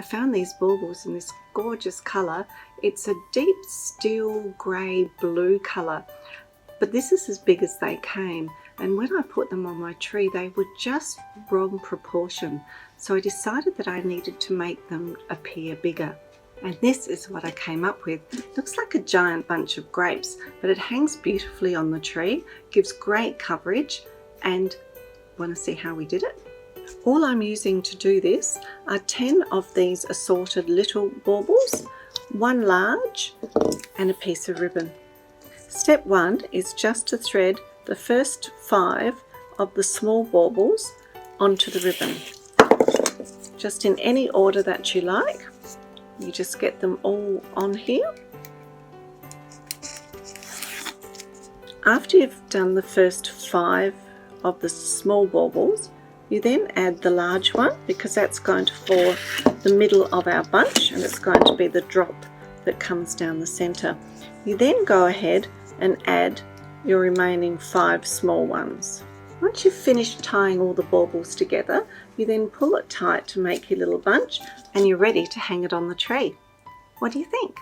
found these baubles in this gorgeous colour. It's a deep steel grey blue colour, but this is as big as they came, and when I put them on my tree they were just wrong proportion, so I decided that I needed to make them appear bigger. And this is what I came up with. It looks like a giant bunch of grapes, but it hangs beautifully on the tree, gives great coverage. And want to see how we did it? All I'm using to do this are 10 of these assorted little baubles, one large and a piece of ribbon. Step 1 is just to thread the first 5 of the small baubles onto the ribbon, just in any order that you like. You just get them all on here. After you've done the first 5 of the small baubles, you then add the large one, because that's going to form the middle of our bunch and it's going to be the drop that comes down the center. You then go ahead and add your remaining 5 small ones. Once you've finished tying all the baubles together, you then pull it tight to make your little bunch, and you're ready to hang it on the tree. What do you think?